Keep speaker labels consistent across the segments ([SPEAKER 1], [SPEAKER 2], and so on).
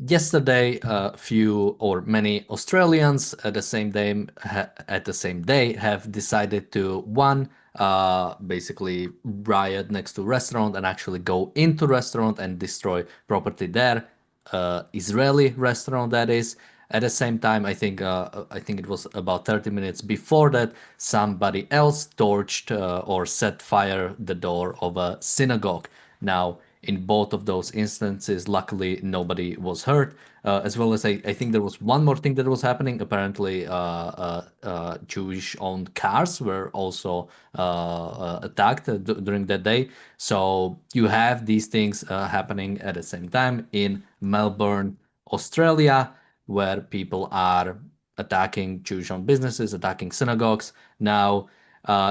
[SPEAKER 1] Yesterday, a few or many Australians at the same day have decided to basically riot next to restaurant and actually go into restaurant and destroy property there. Israeli restaurant that is. At the same time, I think it was about 30 minutes before that, somebody else torched or set fire the door of a synagogue. Now, in both of those instances, luckily nobody was hurt. As well as I think there was one more thing that was happening. Apparently, Jewish-owned cars were also attacked during that day. So you have these things happening at the same time in Melbourne, Australia, where people are attacking Jewish-owned businesses, attacking synagogues. Now,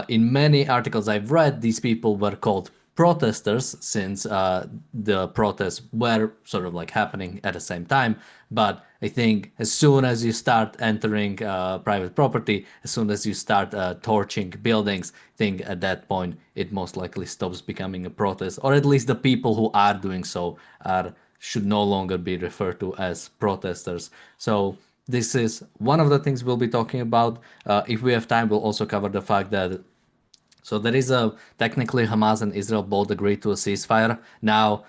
[SPEAKER 1] in many articles I've read, these people were called protesters since the protests were sort of like happening at the same time. But I think as soon as you start entering private property, as soon as you start torching buildings, I think at that point it most likely stops becoming a protest, or at least the people who are doing so should no longer be referred to as protesters. So this is one of the things we'll be talking about. If we have time, we'll also cover the fact that there is a technically Hamas and Israel both agreed to a ceasefire. Now,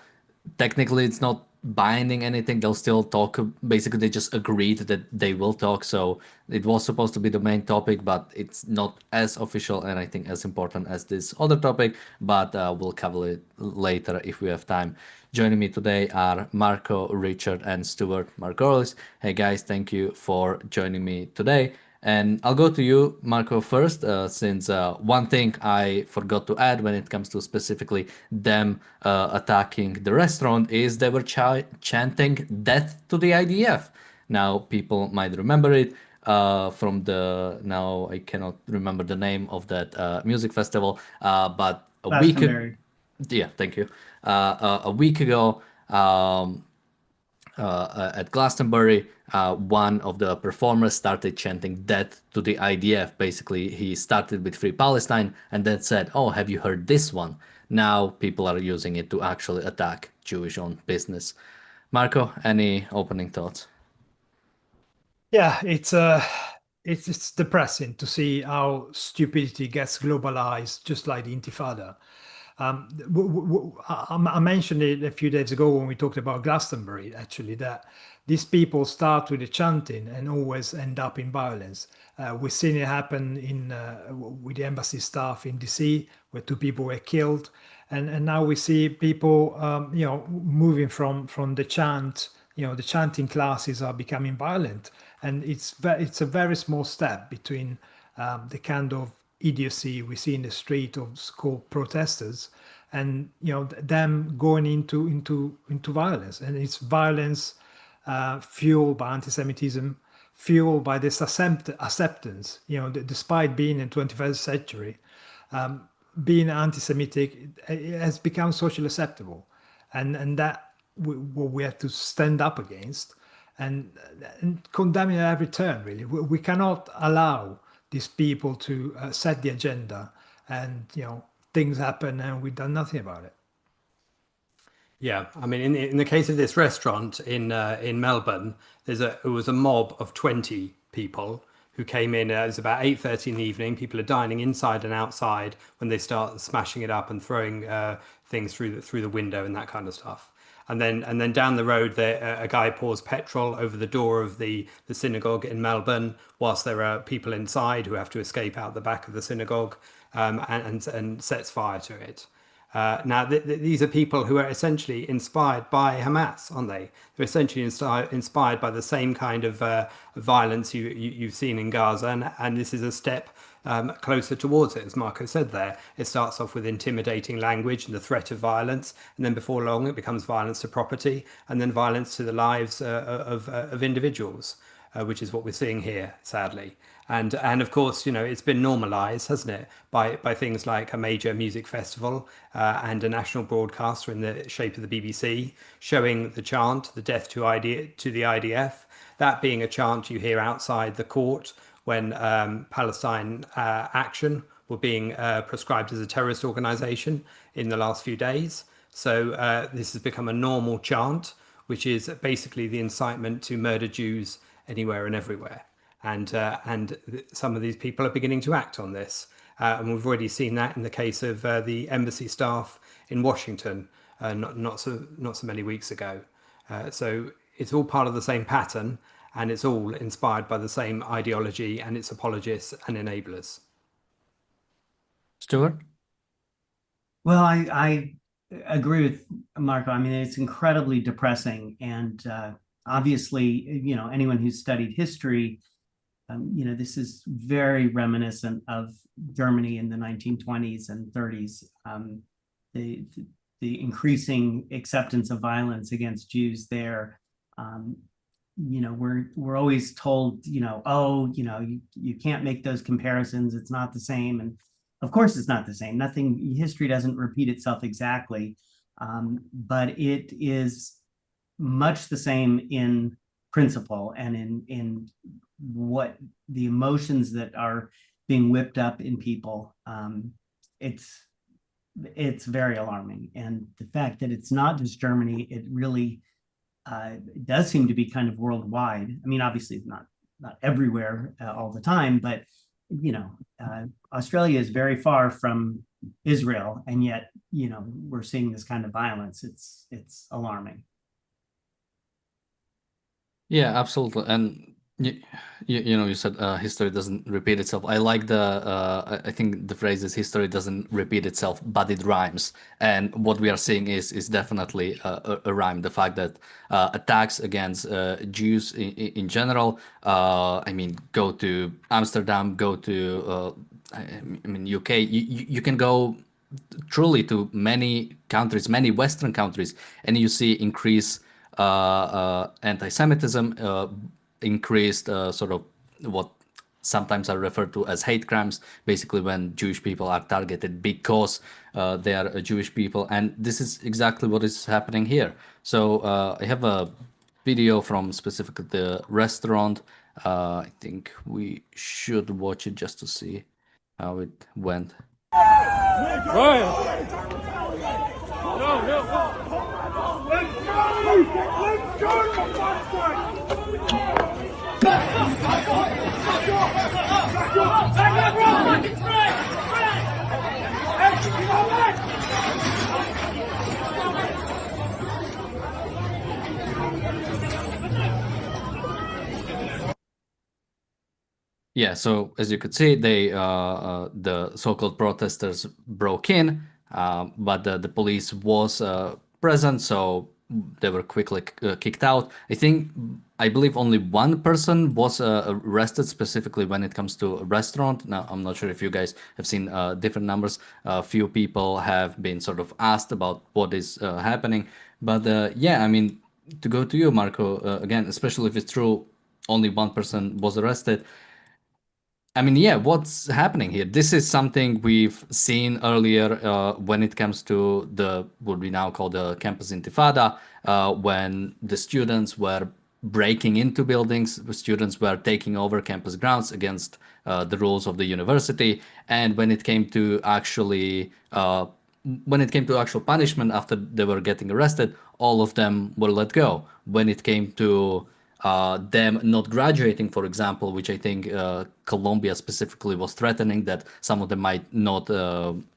[SPEAKER 1] technically, it's not binding anything. They'll still talk. Basically, they just agreed that they will talk. So it was supposed to be the main topic, but it's not as official and I think as important as this other topic. But we'll cover it later if we have time. Joining me today are Marco, Richard, and Stuart Margolis. Hey guys, thank you for joining me today. And I'll go to you, Marco, first, since one thing I forgot to add when it comes to specifically them attacking the restaurant is they were chanting death to the IDF. Now, people might remember it from now I cannot remember the name of that music festival, but a week ago,
[SPEAKER 2] Glastonbury.
[SPEAKER 1] yeah, thank you. A week ago, at Glastonbury, one of the performers started chanting death to the IDF. Basically, he started with Free Palestine and then said, "Oh, have you heard this one?" Now people are using it to actually attack Jewish-owned business. Marco, any opening thoughts?
[SPEAKER 2] Yeah, it's depressing to see how stupidity gets globalized, just like the Intifada. I mentioned it a few days ago when we talked about Glastonbury, actually, that these people start with the chanting and always end up in violence. We've seen it happen with the embassy staff in DC, where two people were killed, and now we see people, moving from the chant. The chanting classes are becoming violent, and it's a very small step between the kind of idiocy we see in the street of school protesters and them going into violence, and it's violence fueled by anti-Semitism, fueled by this acceptance. Despite being in 21st century, being anti-Semitic it has become socially acceptable, and that what we have to stand up against and, and condemn it at every turn. Really, we cannot allow these people to set the agenda, and things happen and we've done nothing about it.
[SPEAKER 3] Yeah, I mean, in the case of this restaurant in Melbourne, it was a mob of 20 people who came in. It was about 8:30 in the evening. People are dining inside and outside when they start smashing it up and throwing things through the window and that kind of stuff. And then down the road, there a guy pours petrol over the door of the synagogue in Melbourne, whilst there are people inside who have to escape out the back of the synagogue, and sets fire to it. Now, these are people who are essentially inspired by Hamas, aren't they? They're essentially inspired by the same kind of violence you've seen in Gaza, and this is a step closer towards it, as Marco said there. It starts off with intimidating language and the threat of violence, and then before long it becomes violence to property, and then violence to the lives of individuals, which is what we're seeing here, sadly. And of course, it's been normalized, hasn't it, by things like a major music festival and a national broadcaster in the shape of the BBC showing the chant, the death to the IDF, that being a chant you hear outside the court when Palestine Action were being prescribed as a terrorist organization in the last few days. So this has become a normal chant, which is basically the incitement to murder Jews anywhere and everywhere. And some of these people are beginning to act on this. And we've already seen that in the case of the embassy staff in Washington not so many weeks ago. So it's all part of the same pattern, and it's all inspired by the same ideology and its apologists and enablers.
[SPEAKER 1] Stuart?
[SPEAKER 4] Well, I agree with Marco. I mean, it's incredibly depressing, and obviously, you know, anyone who's studied history, you know, this is very reminiscent of Germany in the 1920s and 30s. The increasing acceptance of violence against Jews there. You know, we're always told, you know, oh, you know, you can't make those comparisons. It's not the same, and of course, it's not the same. History doesn't repeat itself exactly, but it is much the same in principle and in what the emotions that are being whipped up in people. It's very alarming, and the fact that it's not just Germany, it really does seem to be kind of worldwide. I mean, obviously, not everywhere all the time, but you know, Australia is very far from Israel, and yet, you know, we're seeing this kind of violence. It's alarming.
[SPEAKER 1] Yeah, absolutely. And you know, you said history doesn't repeat itself. I like I think the phrase is history doesn't repeat itself, but it rhymes. And what we are seeing is definitely a rhyme. The fact that attacks against Jews in general, I mean, go to Amsterdam, go to, I mean, UK, you can go truly to many countries, many Western countries, and you see anti-Semitism, increased sort of what sometimes are referred to as hate crimes, basically when Jewish people are targeted because they are a Jewish people. And this is exactly what is happening here. So I have a video from specifically the restaurant. I think we should watch it just to see how it went.
[SPEAKER 5] Right. No, no. Let's go! For fuck's
[SPEAKER 1] Yeah, so as you could see, the so-called protesters broke in, but the police was present, so they were quickly kicked out. I believe only one person was arrested specifically when it comes to a restaurant. Now, I'm not sure if you guys have seen different numbers. A few people have been sort of asked about what is happening. But yeah, I mean, to go to you, Marco, again, especially if it's true, only one person was arrested. I mean, yeah, what's happening here? This is something we've seen earlier when it comes to what we now call the campus intifada, when the students were breaking into buildings, the students were taking over campus grounds against the rules of the university. And when it came to actually actual punishment after they were getting arrested, all of them were let go. When it came to them not graduating, for example, which I think Colombia specifically was threatening that some of them might not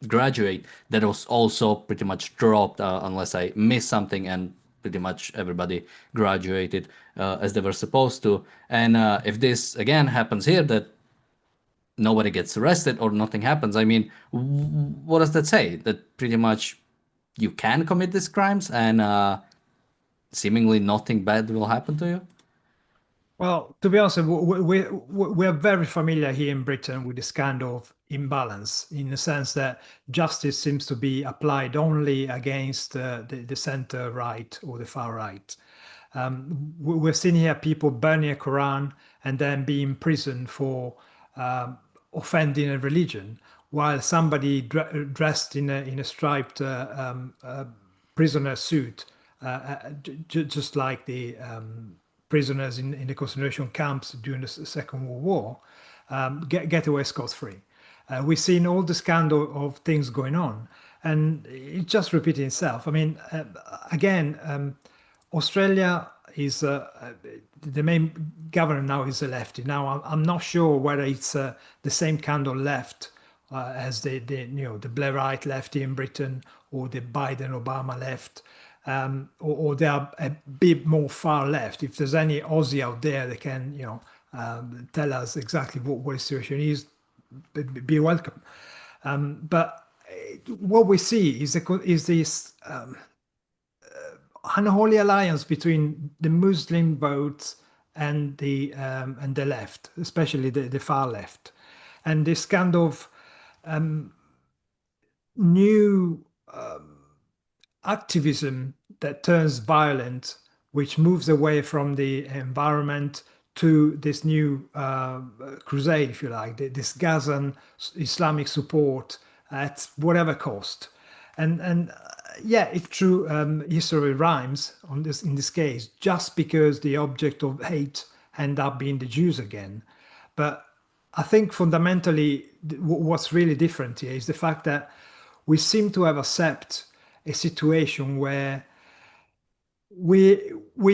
[SPEAKER 1] graduate, that was also pretty much dropped unless I missed something, and pretty much everybody graduated as they were supposed to. And if this again happens here, that nobody gets arrested or nothing happens, I mean, what does that say? That pretty much you can commit these crimes and seemingly nothing bad will happen to you?
[SPEAKER 2] Well, to be honest, we are very familiar here in Britain with this kind of imbalance, in the sense that justice seems to be applied only against the center right or the far right. We've seen here people burning a Quran and then being imprisoned for offending a religion, while somebody dressed in a striped prisoner suit, just like the prisoners in the concentration camps during the Second World War, get away scot-free. We've seen all this kind of things going on, and it just repeating itself. I mean, again, Australia is the main governor now is a lefty. Now I'm not sure whether it's the same kind of left as the Blairite lefty in Britain or the Biden-Obama left, or they are a bit more far left. If there's any Aussie out there that can tell us exactly what the situation is, be welcome. But what we see is this unholy alliance between the Muslim votes and the left, especially the far left, and this kind of new activism that turns violent, which moves away from the environment to this new crusade, if you like, this Gazan Islamic support at whatever cost. And yeah, it's true. History rhymes on this in this case, just because the object of hate end up being the Jews again. But I think fundamentally, what's really different here is the fact that we seem to have accepted a situation where we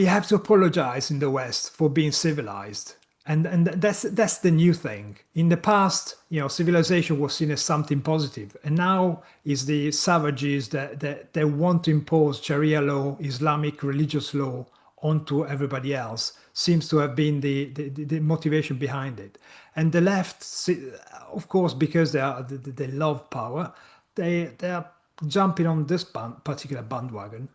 [SPEAKER 2] have to apologize in the West for being civilized. And that's the new thing. In the past, civilization was seen as something positive, and now is the savages that they want to impose Sharia law, Islamic religious law onto everybody else. Seems to have been the motivation behind it. And the left, of course, because they love power, they are jumping on this particular bandwagon,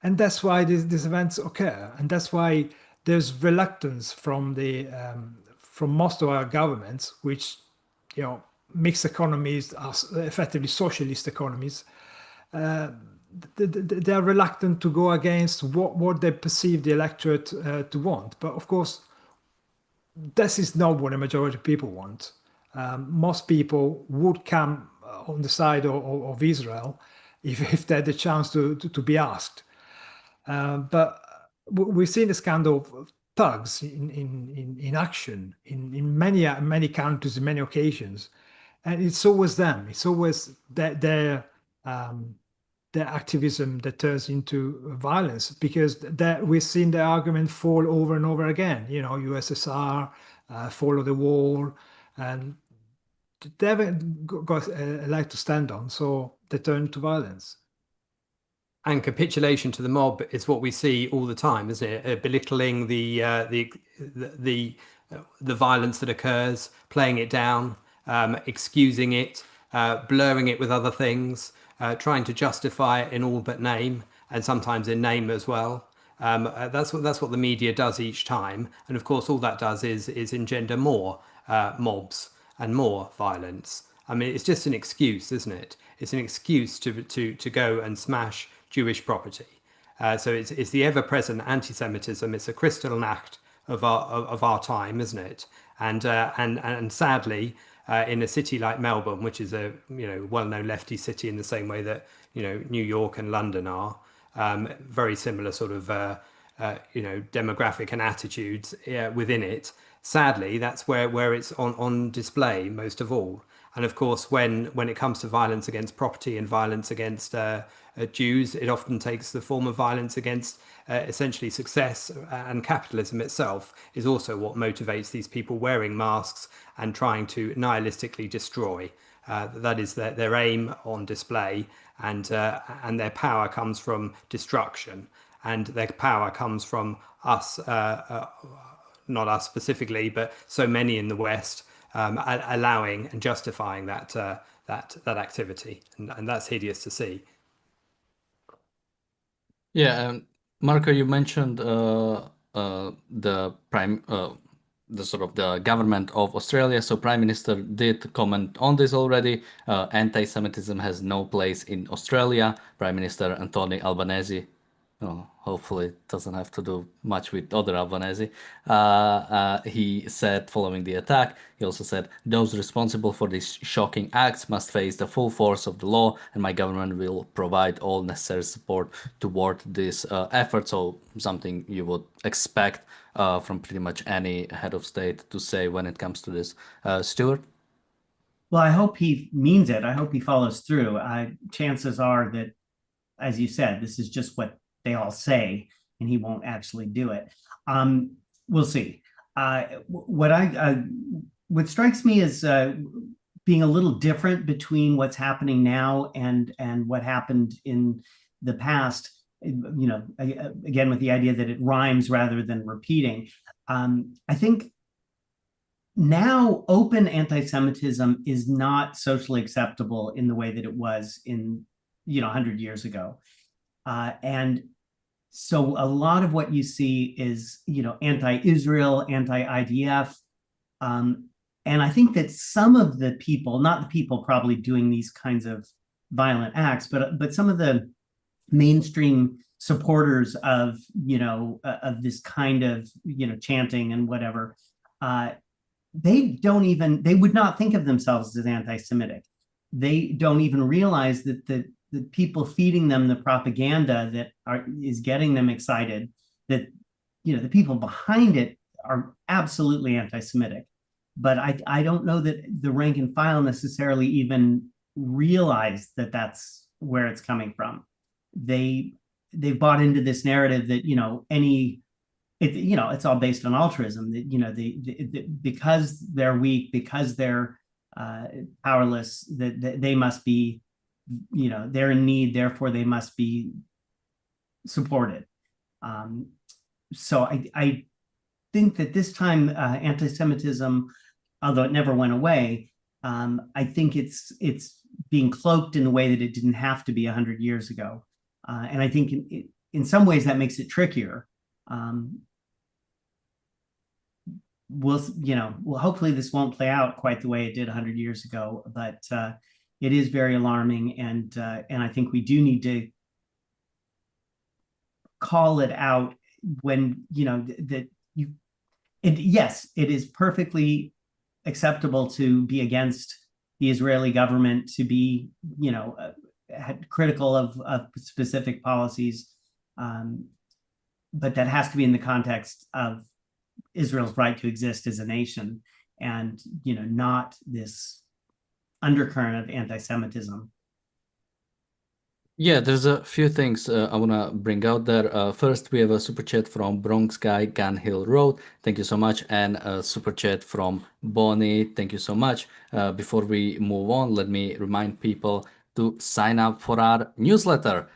[SPEAKER 2] and that's why these events occur, and that's why there's reluctance from most of our governments, which mixed economies are effectively socialist economies. They are reluctant to go against what they perceive the electorate to want. But of course, this is not what a majority of people want. Most people would come on the side of Israel if they had the chance to be asked. But we've seen this kind of thugs in action in many countries, in many occasions, and it's always them. It's always their activism that turns into violence, because we've seen the argument fall over and over again. USSR, fall of the wall, and they haven't got a leg to stand on, so they turn to violence.
[SPEAKER 3] And capitulation to the mob is what we see all the time, isn't it? Belittling the violence that occurs, playing it down, excusing it, blurring it with other things, trying to justify it in all but name, and sometimes in name as well. That's what the media does each time, and of course all that does is engender more mobs and more violence. I mean, it's just an excuse, isn't it? It's an excuse to go and smash Jewish property. So it's the ever-present anti-Semitism. It's a crystallnacht of our time, isn't it? And sadly, in a city like Melbourne, which is a well-known lefty city in the same way that New York and London are, very similar sort of demographic and attitudes within it. Sadly, that's where it's on display most of all. And of course, when it comes to violence against property and violence against Jews, it often takes the form of violence against essentially success, and capitalism itself is also what motivates these people wearing masks and trying to nihilistically destroy. That is their aim on display, and their power comes from destruction, and their power comes from us, not us specifically, but so many in the West, allowing and justifying that activity, and that's hideous to see.
[SPEAKER 1] Yeah, Marco, you mentioned the sort of the government of Australia. So Prime Minister did comment on this already. Anti-Semitism has no place in Australia. Prime Minister Anthony Albanese, hopefully it doesn't have to do much with other Albanese. He said following the attack, he also said, those responsible for these shocking acts must face the full force of the law, and my government will provide all necessary support toward this effort. So something you would expect from pretty much any head of state to say when it comes to this. Stuart?
[SPEAKER 4] Well, I hope he means it. I hope he follows through. Chances are that, as you said, this is just what they all say. and he won't actually do it. We'll see. What strikes me as being a little different between what's happening now and what happened in the past, again, with the idea that it rhymes rather than repeating. I think now open anti-Semitism is not socially acceptable in the way that it was in 100 years ago. And so a lot of what you see is, anti-Israel, anti-IDF. And I think that some of the people, not the people probably doing these kinds of violent acts, but some of the mainstream supporters of, of this kind of, chanting and whatever, they would not think of themselves as anti-Semitic. They don't even realize that the people feeding them the propaganda that is getting them excited, that, the people behind it are absolutely anti-Semitic. But I don't know that the rank and file necessarily even realize that that's where it's coming from. They've bought into this narrative that, it's all based on altruism, that, because they're weak, because they're powerless, that they must be, they're in need, therefore they must be supported. So I think that this time anti-Semitism, although it never went away, I think it's being cloaked in the way that it didn't have to be 100 years ago. And I think in some ways that makes it trickier. Well, hopefully this won't play out quite the way it did 100 years ago, but it is very alarming, and I think we do need to call it out when yes, it is perfectly acceptable to be against the Israeli government, to be critical of specific policies, but that has to be in the context of Israel's right to exist as a nation, and not this undercurrent of anti-Semitism.
[SPEAKER 1] Yeah, there's a few things I want to bring out there. First, we have a super chat from Bronx Guy, Gun Hill Road. Thank you so much. And a super chat from Bonnie. Thank you so much. Before we move on, let me remind people to sign up for our newsletter.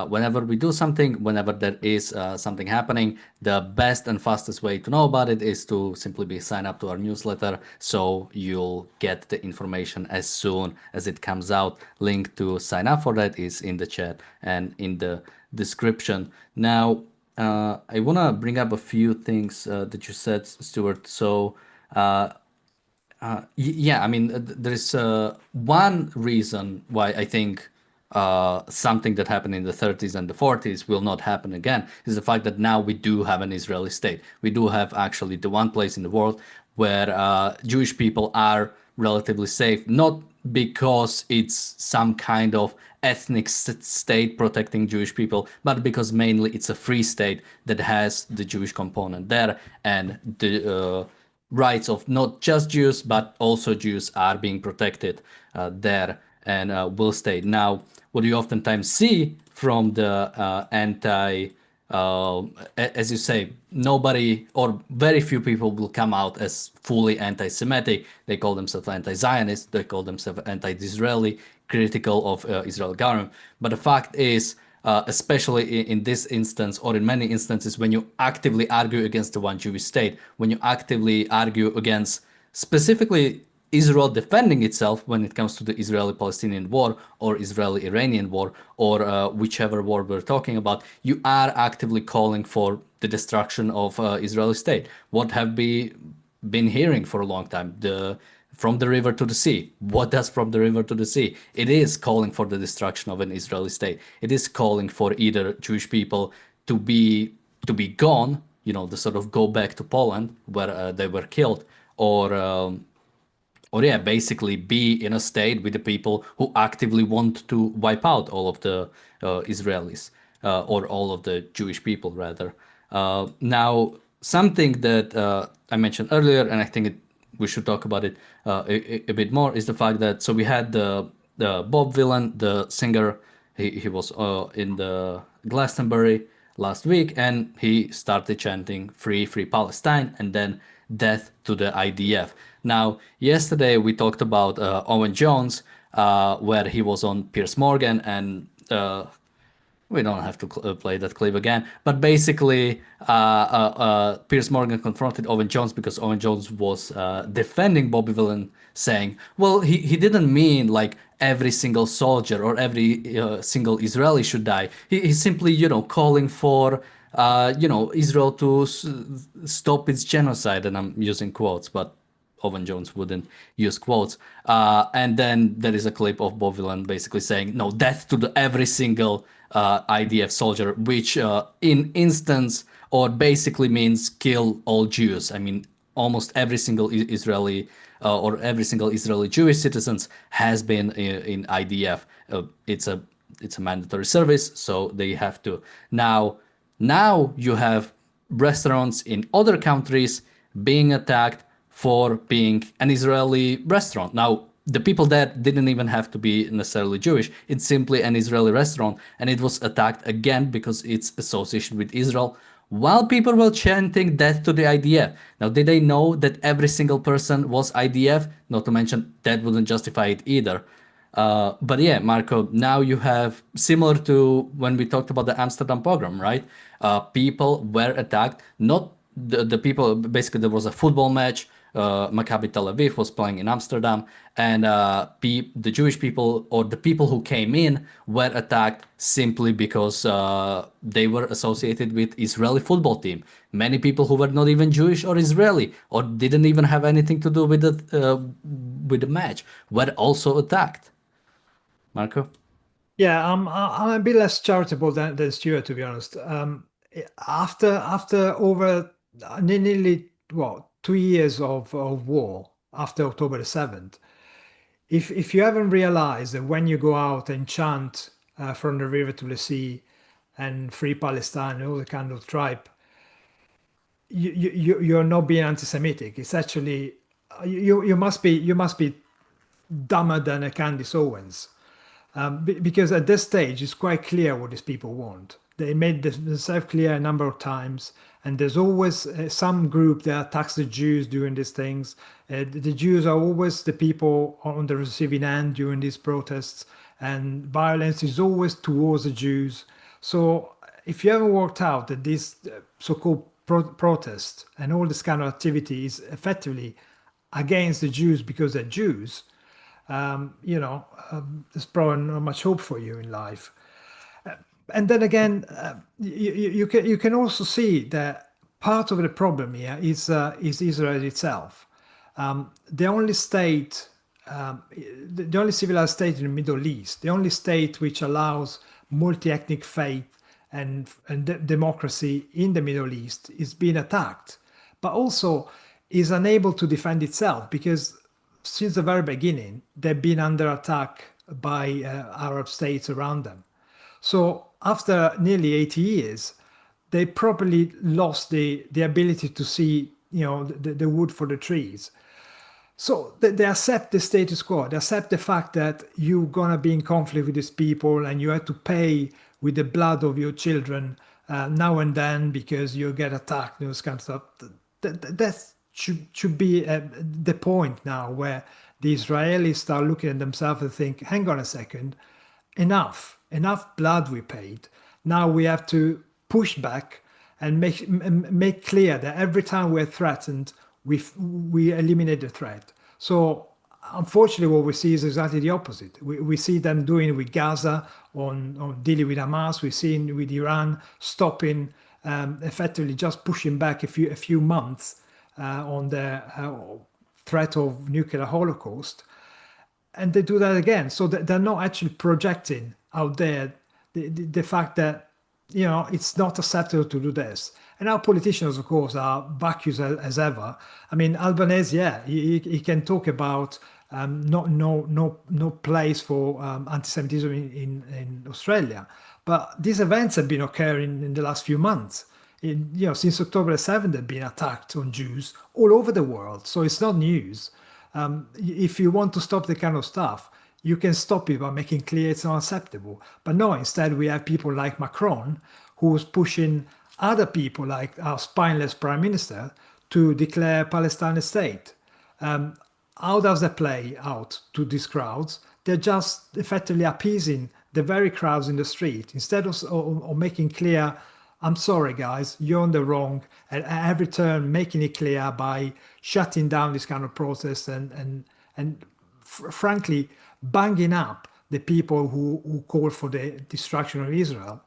[SPEAKER 1] Whenever we do something, whenever there is something happening, the best and fastest way to know about it is to simply sign up to our newsletter, so you'll get the information as soon as it comes out. Link to sign up for that is in the chat and in the description. Now, I want to bring up a few things that you said, Stuart. So, yeah, I mean, there is one reason why I think something that happened in the 30s and the 40s will not happen again is the fact that now we do have an Israeli state. We do have actually the one place in the world where Jewish people are relatively safe, not because it's some kind of ethnic state protecting Jewish people, but because mainly it's a free state that has the Jewish component there, and the rights of not just Jews, but also Jews are being protected there and will stay. Now, what you oftentimes see from the as you say, nobody or very few people will come out as fully anti-Semitic. They call themselves anti-Zionist, they call themselves anti-Israeli, critical of Israeli government. But the fact is, especially in this instance or in many instances, when you actively argue against the one Jewish state, when you actively argue against specifically Israel defending itself when it comes to the Israeli-Palestinian war or Israeli-Iranian war or whichever war we're talking about, you are actively calling for the destruction of Israeli state. What have we been hearing for a long time? From the river to the sea. What does from the river to the sea? It is calling for the destruction of an Israeli state. It is calling for either Jewish people to be gone, to sort of go back to Poland where they were killed, or yeah, basically be in a state with the people who actively want to wipe out all of the Israelis or all of the Jewish people, rather. Now, something that I mentioned earlier, and I think we should talk about it a bit more, is the fact that, so we had the Bob Dylan, the singer, he was in the Glastonbury last week, and he started chanting "Free, free Palestine," and then "Death to the IDF." Now, yesterday we talked about Owen Jones, where he was on Piers Morgan, and we don't have to play that clip again, but basically, Piers Morgan confronted Owen Jones because Owen Jones was defending Bobby Villan, saying, well, he didn't mean like every single soldier or every single Israeli should die. He's simply, calling for, Israel to stop its genocide, and I'm using quotes, but Owen Jones wouldn't use quotes. And then there is a clip of Bob Villan basically saying, no, death to every single IDF soldier, which in instance or basically means kill all Jews. I mean, almost every single Israeli or every single Israeli Jewish citizens has been in IDF. It's a mandatory service, so they have to. Now you have restaurants in other countries being attacked for being an Israeli restaurant. Now, the people there didn't even have to be necessarily Jewish. It's simply an Israeli restaurant, and it was attacked again because it's associated with Israel, while people were chanting death to the IDF. Now, did they know that every single person was IDF? Not to mention, that wouldn't justify it either. But yeah, Marco, now you have, similar to when we talked about the Amsterdam pogrom, right? People were attacked, not the people, basically there was a football match, Maccabi Tel Aviv was playing in Amsterdam, and the Jewish people or the people who came in were attacked simply because they were associated with Israeli football team. Many people who were not even Jewish or Israeli or didn't even have anything to do with the match were also attacked. Marco?
[SPEAKER 2] Yeah, I'm a bit less charitable than Stuart, to be honest. After over nearly 2 years of war after October the 7th, if you haven't realized that when you go out and chant from the river to the sea and free Palestine and all the kind of tribe, you're not being anti-Semitic. It's actually you must be dumber than a Candace Owens. Because at this stage, it's quite clear what these people want. They made themselves clear a number of times, and there's always some group that attacks the Jews during these things. The Jews are always the people on the receiving end during these protests, and violence is always towards the Jews. So if you haven't worked out that this so-called protest and all this kind of activity is effectively against the Jews because they're Jews, there's probably not much hope for you in life. And then again, you can also see that part of the problem here is Israel itself. The only state, the only civilized state in the Middle East, the only state which allows multi-ethnic faith and democracy in the Middle East is being attacked, but also is unable to defend itself because since the very beginning, they've been under attack by Arab states around them. So after nearly 80 years, they probably lost the ability to see, the wood for the trees. So they accept the status quo. They accept the fact that you're going to be in conflict with these people and you have to pay with the blood of your children now and then because you get attacked, those kind of stuff. That's should be the point now where the Israelis start looking at themselves and think, hang on a second, enough blood we paid. Now we have to push back and make clear that every time we're threatened, we eliminate the threat. So unfortunately, what we see is exactly the opposite. We see them doing it with Gaza, on dealing with Hamas. We see it with Iran stopping, effectively just pushing back a few months on the threat of nuclear holocaust, and they do that again. So they're not actually projecting out there the fact that it's not acceptable to do this. And our politicians, of course, are vacuous as ever. I mean, Albanese, he can talk about no place for anti-Semitism in Australia, but these events have been occurring in the last few months. Since October 7th, they've been attacked on Jews all over the world. So it's not news. If you want to stop the kind of stuff, you can stop it by making clear it's not acceptable. But no, instead we have people like Macron, who's pushing other people like our spineless prime minister to declare Palestine a state. How does that play out to these crowds? They're just effectively appeasing the very crowds in the street instead of making clear, I'm sorry, guys, you're on the wrong. And at every turn, making it clear by shutting down this kind of process and frankly, banging up the people who call for the destruction of Israel.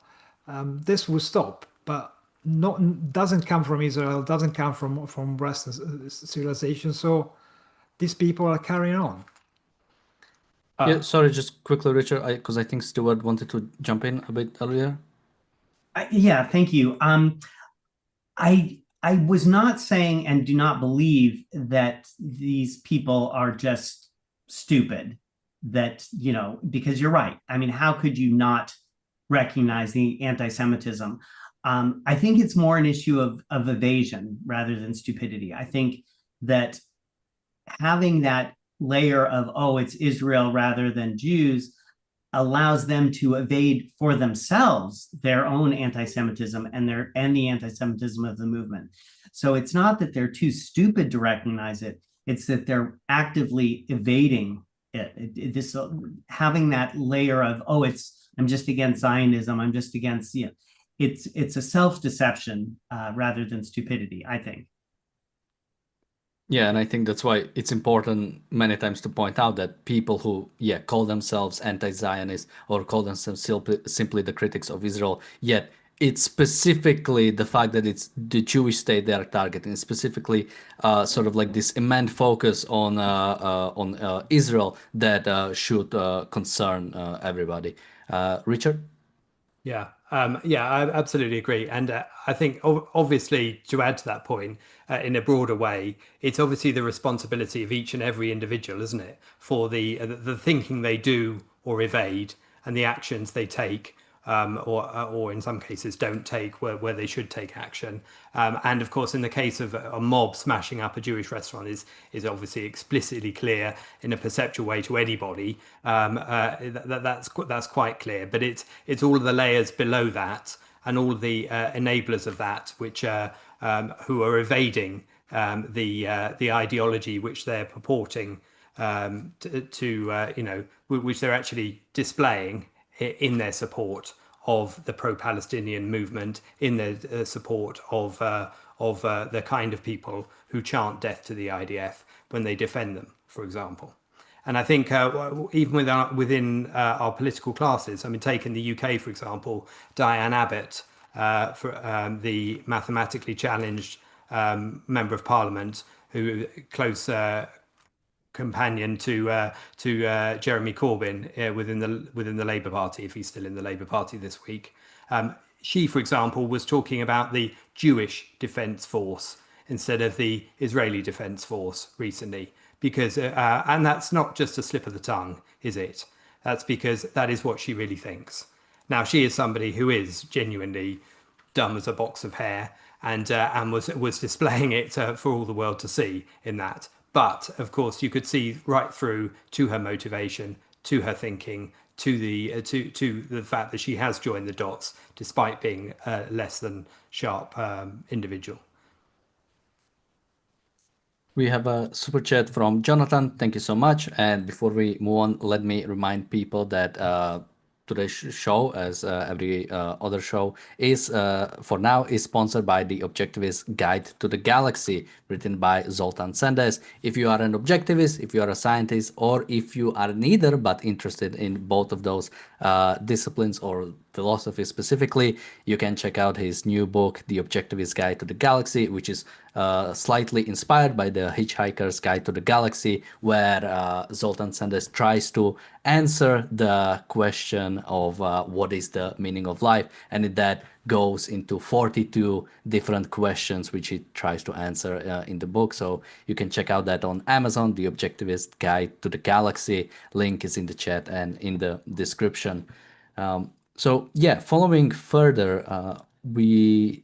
[SPEAKER 2] This will stop, but doesn't come from Israel, doesn't come from Western civilization. So these people are carrying on.
[SPEAKER 1] Yeah, sorry, just quickly, Richard, because I think Stuart wanted to jump in a bit earlier.
[SPEAKER 4] Yeah, thank you. I was not saying and do not believe that these people are just stupid. That, you know, because you're right. I mean, how could you not recognize the anti-Semitism? I think it's more an issue of evasion rather than stupidity. I think that having that layer of, oh, it's Israel rather than Jews, allows them to evade for themselves their own anti-Semitism and the anti-Semitism of the movement. So it's not that they're too stupid to recognize it; it's that they're actively evading it. This having that layer of, oh, I'm just against Zionism, I'm just against, you know, it's a self-deception rather than stupidity, I think.
[SPEAKER 1] Yeah, and I think that's why it's important many times to point out that people who, call themselves anti-Zionist or call themselves simply the critics of Israel, yet it's specifically the fact that it's the Jewish state they are targeting, specifically sort of like this immense focus on Israel that should concern everybody. Richard?
[SPEAKER 3] Yeah, I absolutely agree. And I think obviously to add to that point, in a broader way, it's obviously the responsibility of each and every individual, isn't it, for the thinking they do or evade and the actions they take, or in some cases don't take where they should take action. And of course, in the case of a mob smashing up a Jewish restaurant is obviously explicitly clear in a perceptual way to anybody. That's quite clear. But it's all of the layers below that and all of the enablers of that, which who are evading the ideology which they're purporting which they're actually displaying in their support of the pro-Palestinian movement, in their support of the kind of people who chant death to the IDF when they defend them, for example. And I think even within our political classes, I mean, take in the UK, for example, Diane Abbott, the mathematically challenged member of parliament, who close companion to Jeremy Corbyn within the Labour Party, if he's still in the Labour Party this week. She, for example, was talking about the Jewish Defence Force instead of the Israeli Defence Force recently, because and that's not just a slip of the tongue, is it? That's because that is what she really thinks. Now, she is somebody who is genuinely dumb as a box of hair, and was displaying it for all the world to see in that. But of course, you could see right through to her motivation, to her thinking, to the fact that she has joined the dots, despite being a less than sharp individual.
[SPEAKER 1] We have a super chat from Jonathan. Thank you so much. And before we move on, let me remind people that today's show, as every other show, is for now is sponsored by the Objectivist Guide to the Galaxy, written by Zoltan Sendes. If you are an objectivist, if you are a scientist, or if you are neither but interested in both of those disciplines or philosophy specifically, you can check out his new book, The Objectivist Guide to the Galaxy, which is slightly inspired by The Hitchhiker's Guide to the Galaxy, where Zoltan Sendes tries to answer the question of what is the meaning of life, and that goes into 42 different questions which he tries to answer in the book. So you can check out that on Amazon, The Objectivist Guide to the Galaxy. Link is in the chat and in the description. So yeah, following further,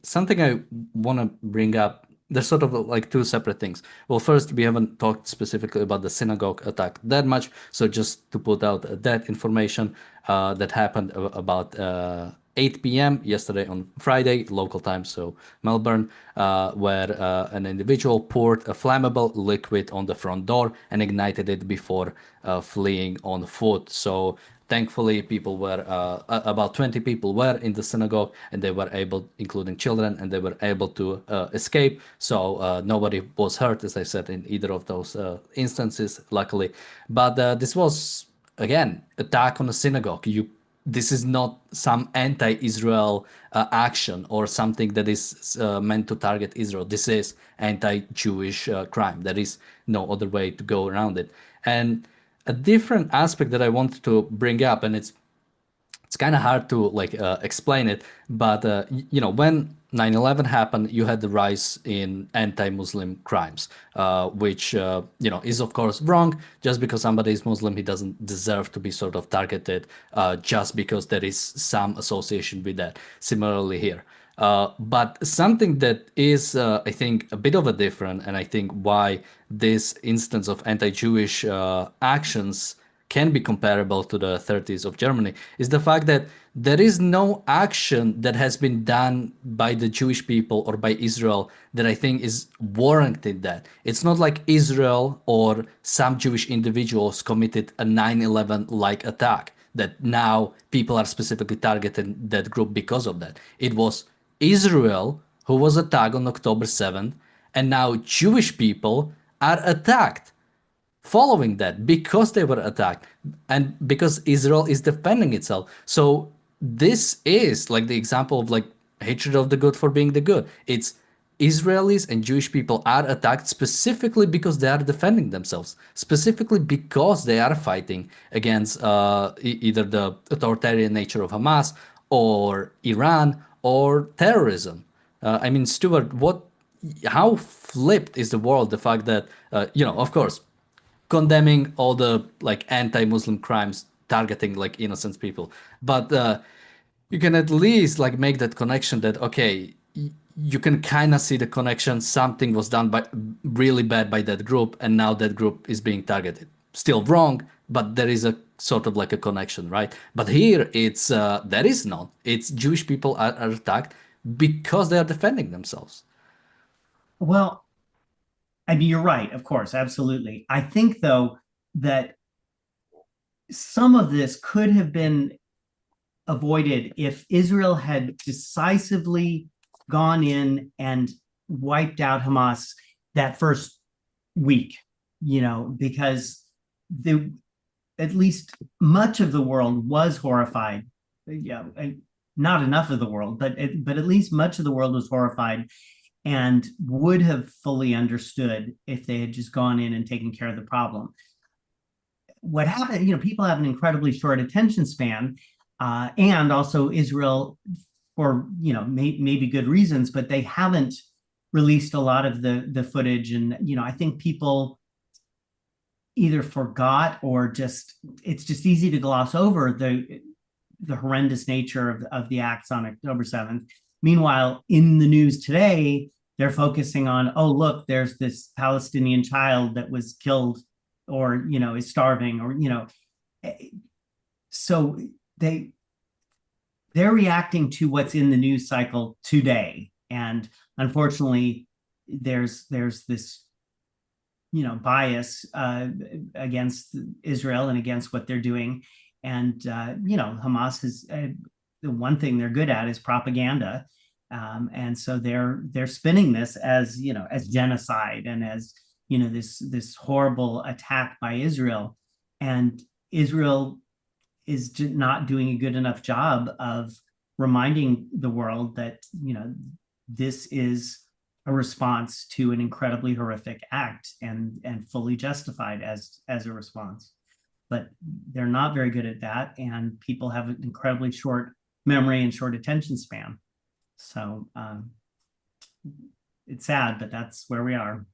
[SPEAKER 1] something I want to bring up. There's sort of like two separate things. Well, first, we haven't talked specifically about the synagogue attack that much. So just to put out that information that happened about 8 p.m. yesterday on Friday, local time, so Melbourne, where an individual poured a flammable liquid on the front door and ignited it before fleeing on foot. So thankfully, people were about 20 people were in the synagogue, and they were able, including children, and they were able to escape. So nobody was hurt, as I said, in either of those instances, luckily. But this was again attack on a synagogue. This is not some anti-Israel action or something that is meant to target Israel. This is anti-Jewish crime. There is no other way to go around it. And a different aspect that I wanted to bring up, and it's kind of hard to explain it, but when 9/11 happened, you had the rise in anti-Muslim crimes, which is of course wrong. Just because somebody is Muslim, he doesn't deserve to be sort of targeted just because there is some association with that. Similarly here. But something that is, I think, a bit of a different, and I think why this instance of anti-Jewish actions can be comparable to the 30s of Germany, is the fact that there is no action that has been done by the Jewish people or by Israel that I think is warranted that. It's not like Israel or some Jewish individuals committed a 9/11 like attack that now people are specifically targeting that group because of that. It was Israel who was attacked on October 7th, and now Jewish people are attacked following that because they were attacked and because Israel is defending itself. So this is like the example of like hatred of the good for being the good. It's Israelis and Jewish people are attacked specifically because they are defending themselves, specifically because they are fighting against either the authoritarian nature of Hamas or Iran or terrorism. I mean, Stuart, how flipped is the world? The fact that, of course, condemning all the like anti-Muslim crimes targeting like innocent people, but you can at least like make that connection that okay, you can kind of see the connection. Something was done by really bad by that group, and now that group is being targeted. Still wrong, but there is a sort of like a connection, right? But here it's there is none. It's Jewish people are attacked because they are defending themselves.
[SPEAKER 4] Well, I mean, you're right, of course, absolutely. I think, though, that some of this could have been avoided if Israel had decisively gone in and wiped out Hamas that first week, because at least much of the world was horrified. Yeah, not enough of the world, but at least much of the world was horrified and would have fully understood if they had just gone in and taken care of the problem. What happened, people have an incredibly short attention span, and also Israel, for maybe good reasons, but they haven't released a lot of the footage, and I think people either forgot or it's just easy to gloss over the horrendous nature of the acts on October 7th. Meanwhile, in the news today, they're focusing on, oh, look, there's this Palestinian child that was killed or, is starving or, so they're reacting to what's in the news cycle today. And unfortunately, there's this, bias against Israel and against what they're doing. And, Hamas is the one thing they're good at is propaganda. And so they're spinning this as genocide and as this horrible attack by Israel, and Israel is not doing a good enough job of reminding the world that this is a response to an incredibly horrific act and fully justified as a response. But they're not very good at that, and people have an incredibly short memory and short attention span. So it's sad, but that's where we are.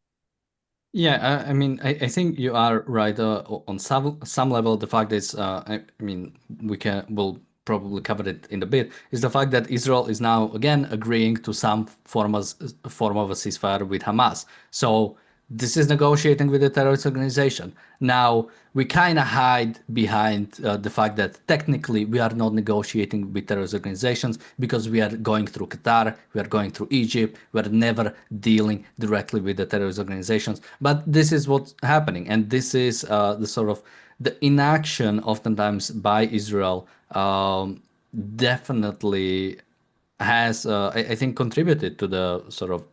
[SPEAKER 1] Yeah, I mean, I think you are right on some level. The fact is, I mean, we'll probably cover it in a bit, is the fact that Israel is now again agreeing to some form of a ceasefire with Hamas. So this is negotiating with a terrorist organization. Now, we kind of hide behind the fact that technically we are not negotiating with terrorist organizations because we are going through Qatar, we are going through Egypt, we're never dealing directly with the terrorist organizations. But this is what's happening, and this is the sort of the inaction oftentimes by Israel definitely has, I think, contributed to the sort of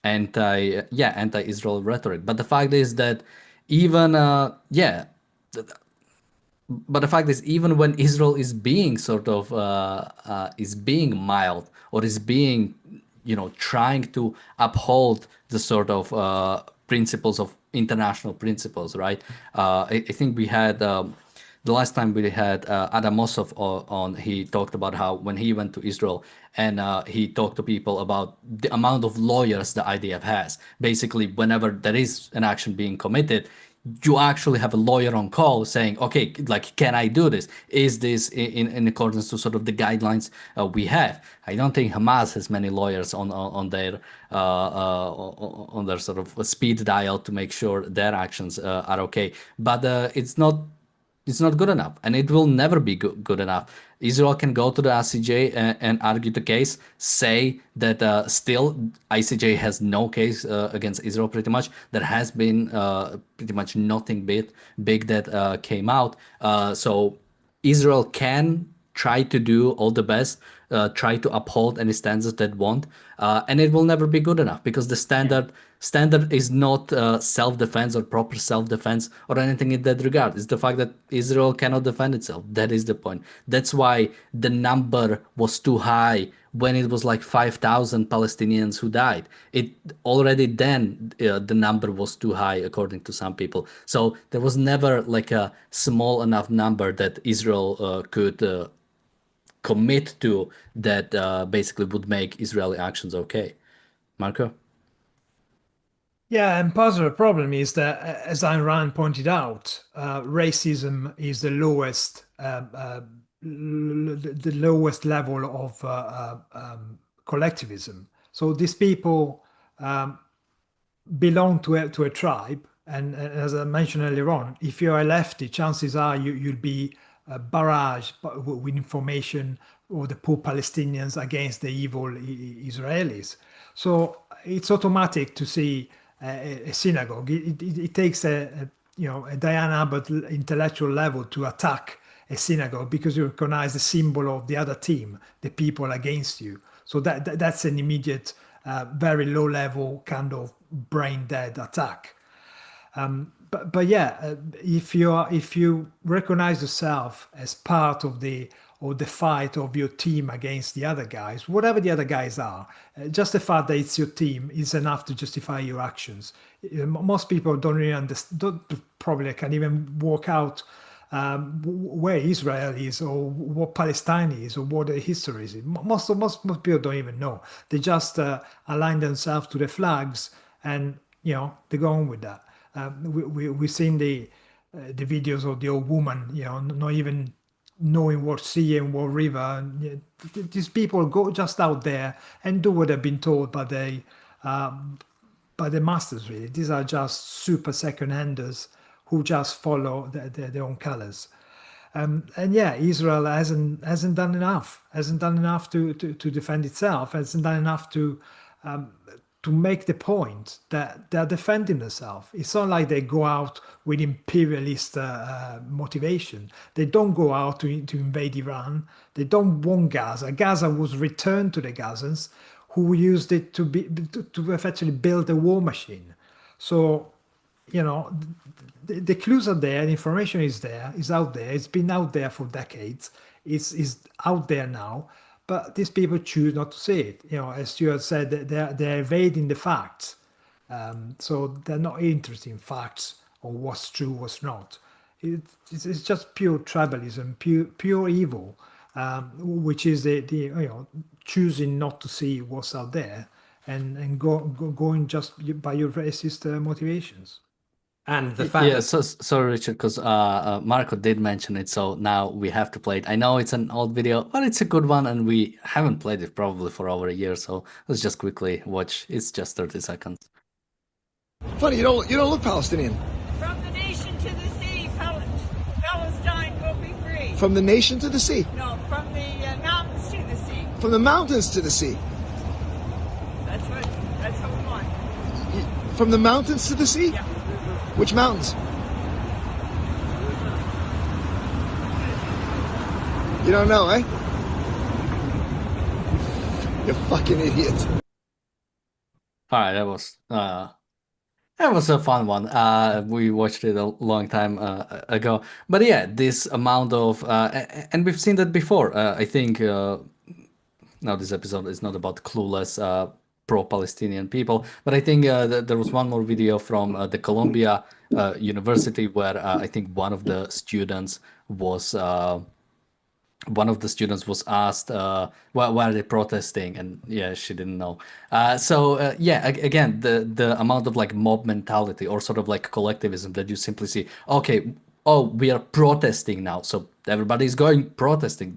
[SPEAKER 1] anti-Israel rhetoric. But the fact is that even but the fact is, even when Israel is being sort of is being mild, or is being, trying to uphold the sort of principles of international principles, right? I think we had the last time we had Adam Mosov on, he talked about how when he went to Israel and he talked to people about the amount of lawyers the IDF has. Basically, whenever there is an action being committed, you actually have a lawyer on call saying, okay, like, can I do this? Is this in accordance to sort of the guidelines we have? I don't think Hamas has many lawyers on their sort of speed dial to make sure their actions are okay. But it's not good enough, and it will never be good enough. Israel can go to the ICJ and argue the case, say that still ICJ has no case against Israel pretty much. There has been pretty much nothing big that came out. So Israel can try to do all the best, try to uphold any standards that want, and it will never be good enough because the standard is not self-defense or proper self-defense or anything in that regard. It's the fact that Israel cannot defend itself. That is the point. That's why the number was too high when it was like 5,000 Palestinians who died. It already then the number was too high according to some people. So there was never like a small enough number that Israel could commit to that basically would make Israeli actions okay. Marco?
[SPEAKER 2] Yeah, and part of the problem is that, as Ayn Rand pointed out, racism is the lowest level of collectivism. So these people belong to a tribe, and as I mentioned earlier on, if you're a lefty, chances are you'll be barraged with information or the poor Palestinians against the evil Israelis. So it's automatic to see a synagogue. It takes a Diane Abbott intellectual level to attack a synagogue because you recognize the symbol of the other team, the people against you. So that's an immediate, very low level kind of brain dead attack. But yeah, if you recognize yourself as part of the fight of your team against the other guys, whatever the other guys are, just the fact that it's your team is enough to justify your actions. Most people don't really understand, probably can't even work out where Israel is or what Palestine is or what the history is. Most people don't even know. They just align themselves to the flags and they go on with that. We've seen the videos of the old woman, not even knowing what sea and what river. These people go just out there and do what they've been told by the masters. Really, these are just super second-handers who just follow their own colors. And yeah, Israel hasn't done enough. Hasn't done enough to defend itself. Hasn't done enough to make the point that they're defending themselves. It's not like they go out with imperialist motivation. They don't go out to invade Iran. They don't want Gaza. Gaza was returned to the Gazans, who used it to effectively build a war machine. So, the clues are there. The information is there. Is out there. It's been out there for decades. It's out there now. But these people choose not to see it. As Stuart said, they're evading the facts. So they're not interested in facts or what's true, what's not. It's just pure tribalism, pure evil, which is the choosing not to see what's out there and going just by your racist motivations.
[SPEAKER 3] And the fact
[SPEAKER 1] Yeah, sorry, Richard, because Marco did mention it, so now we have to play it. I know it's an old video, but it's a good one, and we haven't played it probably for over a year, so let's just quickly watch. It's just 30 seconds.
[SPEAKER 6] Honey, you don't look Palestinian.
[SPEAKER 7] From the nation to the sea, Palestine will be free.
[SPEAKER 6] From the nation to the sea.
[SPEAKER 7] No, from the mountains to the sea.
[SPEAKER 6] From the mountains to the sea.
[SPEAKER 7] That's what we want.
[SPEAKER 6] From the mountains to the sea?
[SPEAKER 7] Yeah.
[SPEAKER 6] Which mountains? You don't know, eh? You fucking idiot.
[SPEAKER 1] All right, that was a fun one. We watched it a long time ago. But yeah, this amount of and we've seen that before. I think now this episode is not about clueless pro-Palestinian people, but I think there was one more video from the Columbia University where I think one of the students was asked, why are they protesting? And yeah, she didn't know. Yeah, again, the amount of like mob mentality or sort of like collectivism that you simply see, okay, oh, we are protesting now. So everybody's going protesting.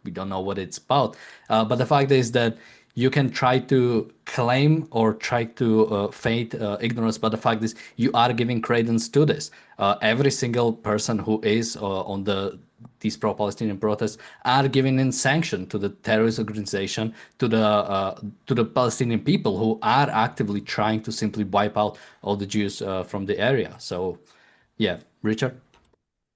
[SPEAKER 1] We don't know what it's about. But the fact is that you can try to claim or try to feign ignorance, but the fact is you are giving credence to this. Every single person who is on these pro-Palestinian protests are giving in sanction to the terrorist organization, to the Palestinian people who are actively trying to simply wipe out all the Jews from the area. So, yeah, Richard.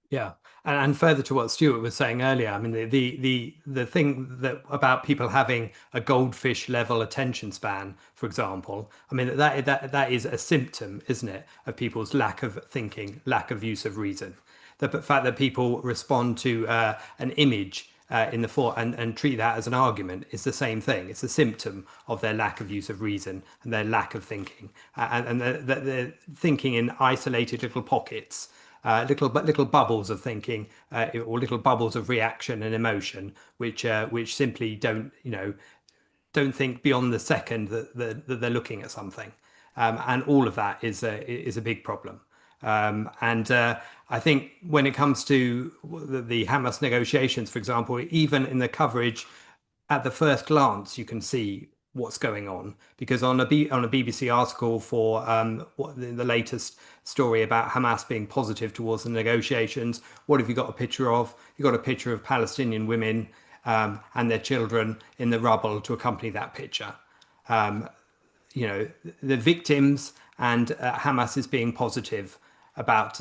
[SPEAKER 3] Yeah, and further to what Stuart was saying earlier, I mean, the thing that about people having a goldfish level attention span, for example, I mean that is a symptom, isn't it, of people's lack of thinking, lack of use of reason. The fact that people respond to an image in the fore and treat that as an argument is the same thing. It's a symptom of their lack of use of reason and their lack of thinking, and they're thinking in isolated little pockets, little bubbles of thinking, or little bubbles of reaction and emotion, which simply don't think beyond the second that they're looking at something, and all of that is a big problem. I think when it comes to the Hamas negotiations, for example, even in the coverage, at the first glance, you can see what's going on, because on a BBC article for the latest story about Hamas being positive towards the negotiations, what have you got a picture of? You've got a picture of Palestinian women and their children in the rubble to accompany that picture. The victims and Hamas is being positive about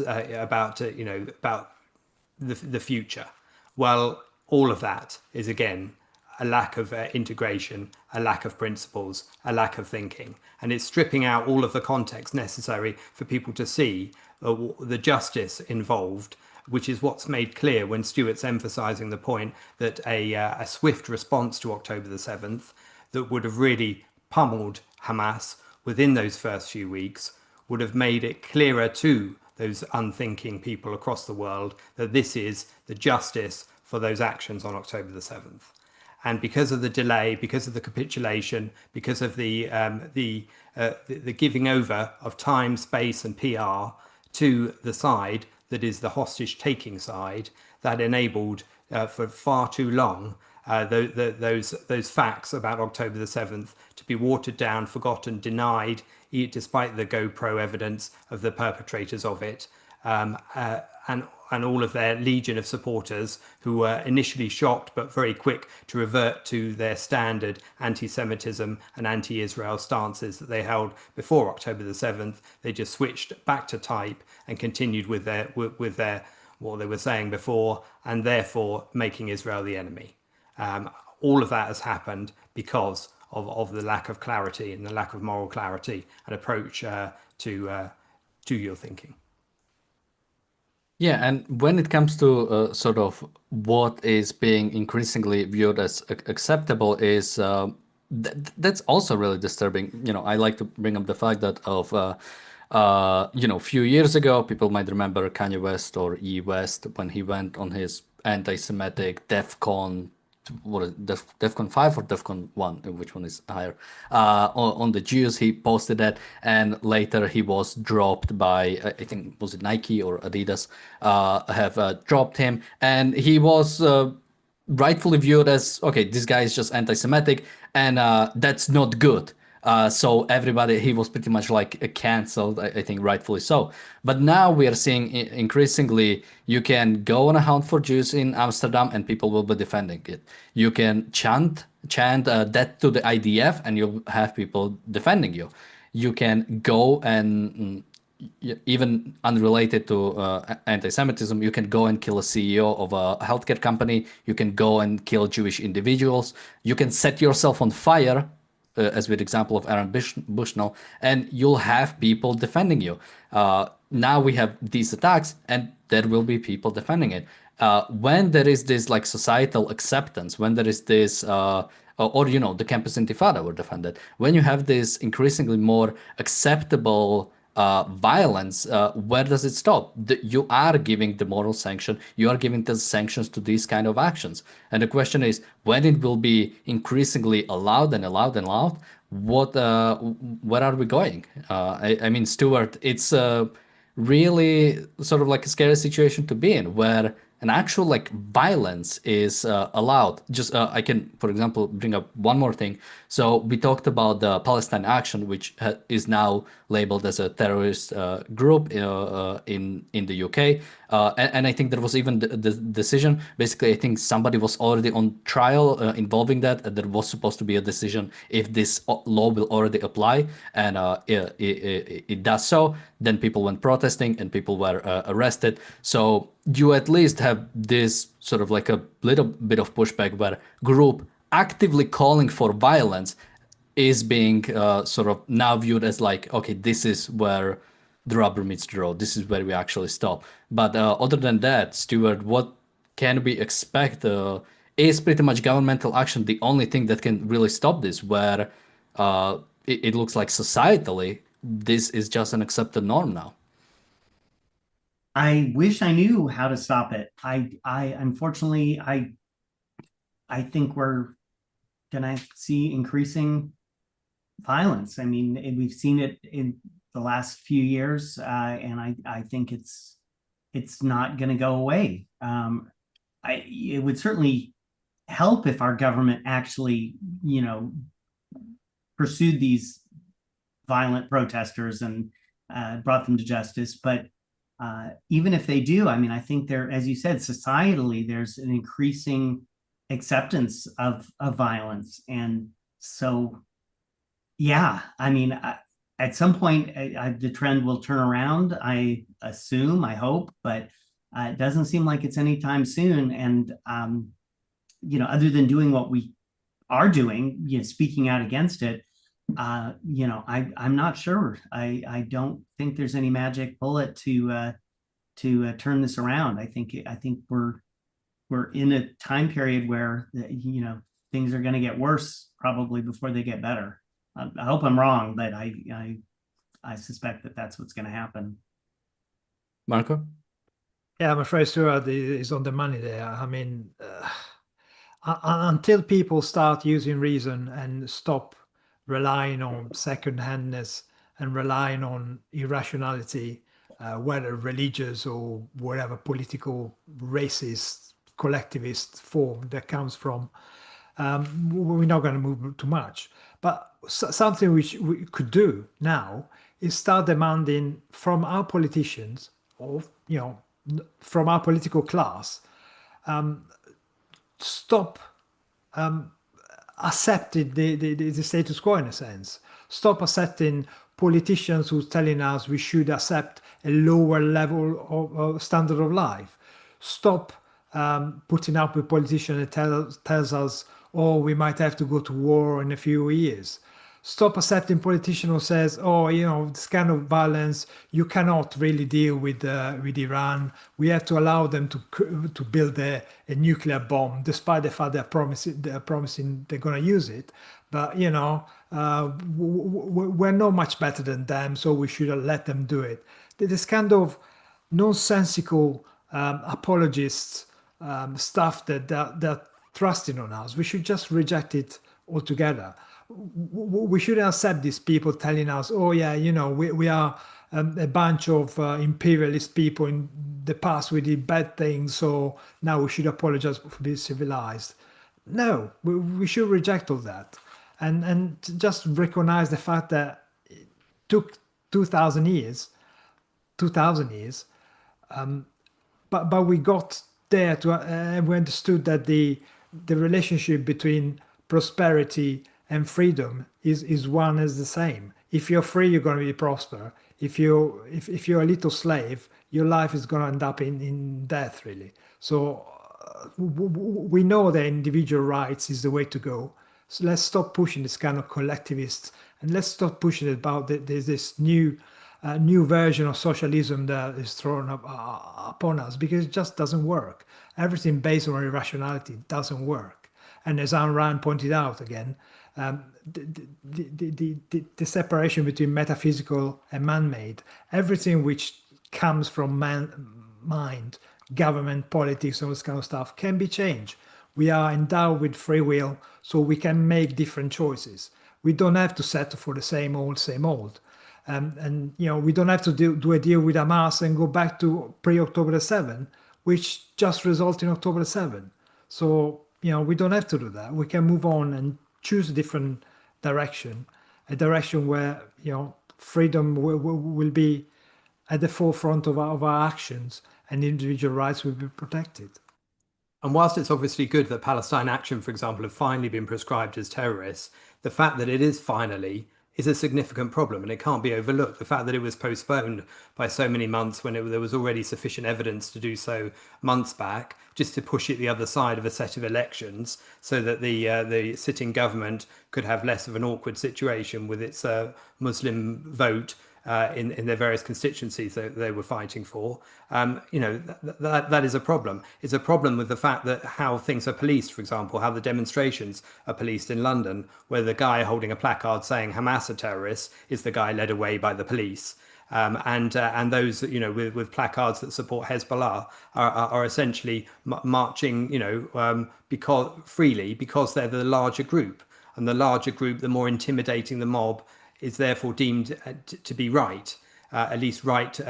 [SPEAKER 3] the future. Well, all of that is again a lack of integration, a lack of principles, a lack of thinking, and it's stripping out all of the context necessary for people to see the justice involved, which is what's made clear when Stuart's emphasising the point that a swift response to October the 7th that would have really pummeled Hamas within those first few weeks would have made it clearer to those unthinking people across the world that this is the justice for those actions on October the 7th. And because of the delay, because of the capitulation, because of the giving over of time, space, and PR to the side that is the hostage-taking side, that enabled for far too long those facts about October the 7th to be watered down, forgotten, denied, despite the GoPro evidence of the perpetrators of it, and all of their legion of supporters who were initially shocked but very quick to revert to their standard anti-Semitism and anti-Israel stances that they held before October the 7th. They just switched back to type and continued with their what they were saying before, and therefore making Israel the enemy. All of that has happened because of the lack of clarity and the lack of moral clarity and approach to your thinking.
[SPEAKER 1] Yeah, and when it comes to sort of what is being increasingly viewed as acceptable is that's also really disturbing. I like to bring up the fact that a few years ago, people might remember Kanye West or E West when he went on his anti-Semitic DEFCON. What is DEFCON 5 or DEFCON 1, which one is higher, on the Jews. He posted that, and later he was dropped by, I think, was it Nike or Adidas, have dropped him, and he was rightfully viewed as, okay, this guy is just anti-Semitic, and that's not good. So everybody, he was pretty much like canceled, I think rightfully so. But now we are seeing increasingly you can go on a hunt for Jews in Amsterdam and people will be defending it. You can chant death to the IDF and you'll have people defending you. You can go and even unrelated to anti-Semitism, you can go and kill a CEO of a healthcare company. You can go and kill Jewish individuals. You can set yourself on fire, as with example of Aaron Bushnell, and you'll have people defending you. Now we have these attacks, and there will be people defending it. When there is this like societal acceptance, when there is this, or you know, the campus intifada were defended. When you have this increasingly more acceptable violence, where does it stop? You are giving the moral sanction, you are giving the sanctions to these kind of actions. And the question is, when it will be increasingly allowed and allowed and allowed, where are we going? I mean, Stuart, it's really sort of like a scary situation to be in, where an actual like violence is allowed. Just I can, for example, bring up one more thing. So we talked about the Palestine Action, which is now labeled as a terrorist group in the UK, and I think there was even the decision. Basically, I think somebody was already on trial involving that, and there was supposed to be a decision if this law will already apply, and it does so. Then people went protesting, and people were arrested. So you at least have this sort of like a little bit of pushback where group actively calling for violence is being sort of now viewed as like, okay, this is where the rubber meets the road. This is where we actually stop. But other than that, Stuart, what can we expect? Is pretty much governmental action the only thing that can really stop this, where it looks like societally this is just an accepted norm now?
[SPEAKER 4] I wish I knew how to stop it. I unfortunately, I think we're gonna see increasing violence. I mean, we've seen it in the last few years, and I think it's not going to go away. It would certainly help if our government actually, you know, pursued these violent protesters and brought them to justice. But even if they do, I mean, I think there, as you said, societally, there's an increasing acceptance of violence. And so, yeah, I mean, at some point, the trend will turn around, I assume, I hope, but it doesn't seem like it's anytime soon. And, you know, other than doing what we are doing, you know, speaking out against it, you know, I'm not sure. I don't think there's any magic bullet to turn this around. I think we're in a time period where, you know, things are going to get worse probably before they get better. I hope I'm wrong, but I suspect that that's what's going to happen.
[SPEAKER 1] Marco?
[SPEAKER 2] Yeah, I'm afraid Stuart is on the money there. I mean, until people start using reason and stop relying on second-handness and relying on irrationality, whether religious or whatever political, racist, collectivist form that comes from, we're not going to move too much. But something which we could do now is start demanding from our politicians, or you know, from our political class, stop accepting the status quo in a sense. Stop accepting politicians who's telling us we should accept a lower level of standard of life. Stop putting up with politicians that tells us, oh, we might have to go to war in a few years. Stop accepting politicians who says, oh, you know, this kind of violence, you cannot really deal with Iran. We have to allow them to build a nuclear bomb, despite the fact they're promising they're going to use it. But, you know, we're not much better than them, so we should let them do it. This kind of nonsensical apologists stuff that they're thrusting on us, we should just reject it altogether. We shouldn't accept these people telling us, oh yeah, you know, we are a bunch of imperialist people. In the past we did bad things, so now we should apologize for being civilized. No, we should reject all that. and just recognize the fact that it took 2000 years, 2000 years, but we got there to we understood that the relationship between prosperity and freedom is one as the same. If you're free, you're going to be prosper. If you're a little slave, your life is going to end up in death, really. So we know that individual rights is the way to go. So let's stop pushing this kind of collectivist, and let's stop pushing it about there's this new version of socialism that is thrown upon us, because it just doesn't work. Everything based on irrationality doesn't work. And as Ayn Rand pointed out again, the separation between metaphysical and man-made, everything which comes from mind, government, politics, all this kind of stuff can be changed. We are endowed with free will, so we can make different choices. We don't have to settle for the same old, same old. And we don't have to do a deal with Hamas and go back to pre-October the 7th, which just resulted in October the 7th. So, we don't have to do that. We can move on and choose a different direction, a direction where, freedom will be at the forefront of our actions, and individual rights will be protected.
[SPEAKER 3] And whilst it's obviously good that Palestine Action, for example, have finally been prescribed as terrorists, the fact that it is finally is a significant problem, and it can't be overlooked. The fact that it was postponed by so many months when there was already sufficient evidence to do so months back, just to push it the other side of a set of elections, so that the sitting government could have less of an awkward situation with its Muslim vote in their various constituencies that they were fighting for. That is a problem. It's a problem with the fact that how things are policed, for example, how the demonstrations are policed in London, where the guy holding a placard saying Hamas are terrorists is the guy led away by the police. And those with placards that support Hezbollah are essentially marching freely because they're the larger group, and the larger group, the more intimidating the mob, is therefore deemed to be right, at least right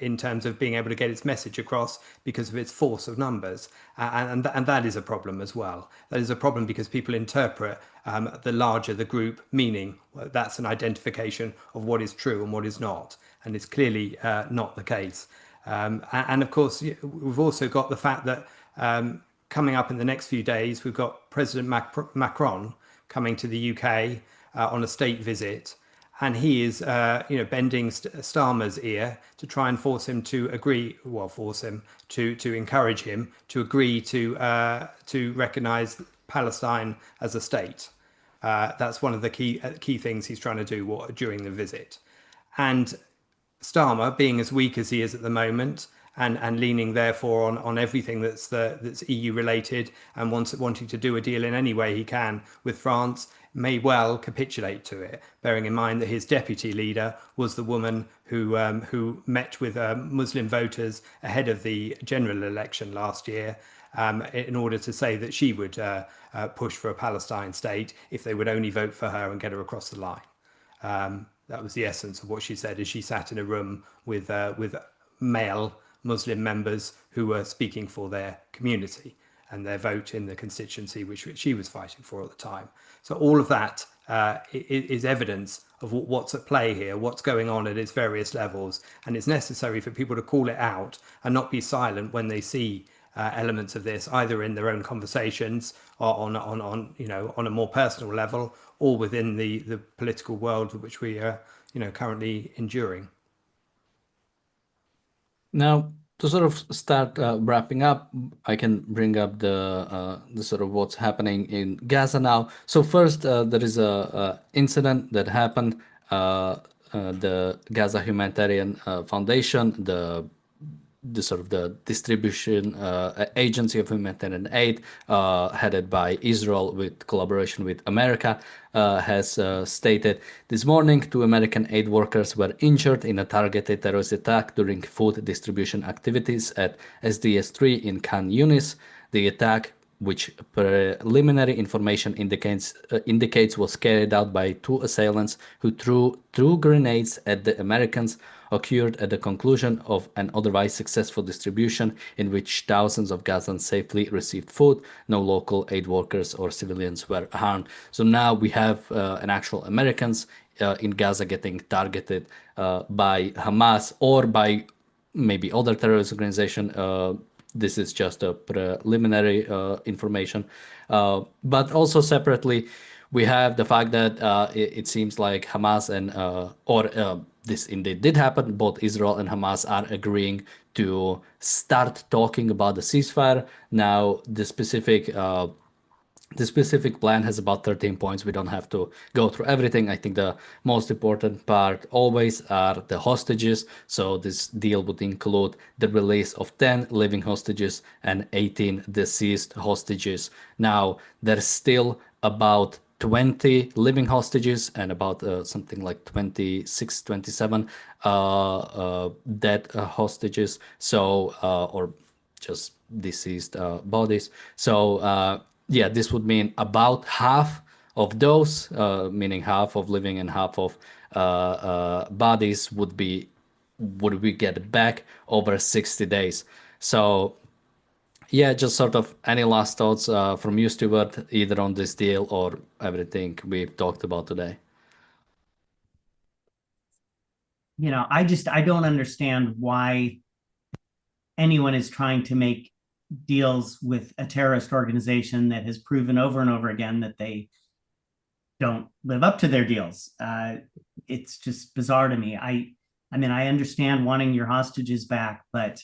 [SPEAKER 3] in terms of being able to get its message across because of its force of numbers. And that is a problem as well. That is a problem because people interpret the larger the group, meaning that's an identification of what is true and what is not. And it's clearly not the case. And of course, we've also got the fact that coming up in the next few days, we've got President Macron coming to the UK on a state visit. And he is, bending Starmer's ear to try and force him to agree. Well, force him to encourage him to agree to recognise Palestine as a state. That's one of the key things he's trying to do during the visit. And Starmer, being as weak as he is at the moment, and leaning therefore on everything that's EU related, and wanting to do a deal in any way he can with France, may well capitulate to it, bearing in mind that his deputy leader was the woman who met with Muslim voters ahead of the general election last year, in order to say that she would push for a Palestine state if they would only vote for her and get her across the line. That was the essence of what she said as she sat in a room with male Muslim members who were speaking for their community and their vote in the constituency which she was fighting for at the time. So all of that is evidence of what's at play here, what's going on at its various levels, and it's necessary for people to call it out and not be silent when they see elements of this, either in their own conversations or on a more personal level, or within the political world which we are currently enduring.
[SPEAKER 1] Now, to sort of start wrapping up, I can bring up the sort of what's happening in Gaza now. So first, there is a incident that happened. The Gaza Humanitarian Foundation, the distribution agency of humanitarian aid, headed by Israel with collaboration with America, has stated this morning 2 American aid workers were injured in a targeted terrorist attack during food distribution activities at SDS 3 in Khan Yunis. The attack which preliminary information indicates was carried out by two assailants who threw grenades at the Americans, occurred at the conclusion of an otherwise successful distribution in which thousands of Gazans safely received food. No local aid workers or civilians were harmed. So now we have an actual Americans in Gaza getting targeted by Hamas or by maybe other terrorist organization. This is just a preliminary information. But also separately, we have the fact that it seems like Hamas and this indeed did happen. Both Israel and Hamas are agreeing to start talking about the ceasefire. Now, the specific plan has about 13 points. We don't have to go through everything. I think the most important part always are the hostages. So this deal would include the release of 10 living hostages and 18 deceased hostages. Now, there's still about 20 living hostages and about something like 26, 27 dead hostages. So, or just deceased bodies. So, yeah, this would mean about half of those, meaning half of living and half of bodies would we get back over 60 days. So yeah, just sort of any last thoughts from you, Stuart, either on this deal or everything we've talked about today?
[SPEAKER 4] I don't understand why anyone is trying to make deals with a terrorist organization that has proven over and over again that they don't live up to their deals. It's just bizarre to me. I mean, I understand wanting your hostages back, but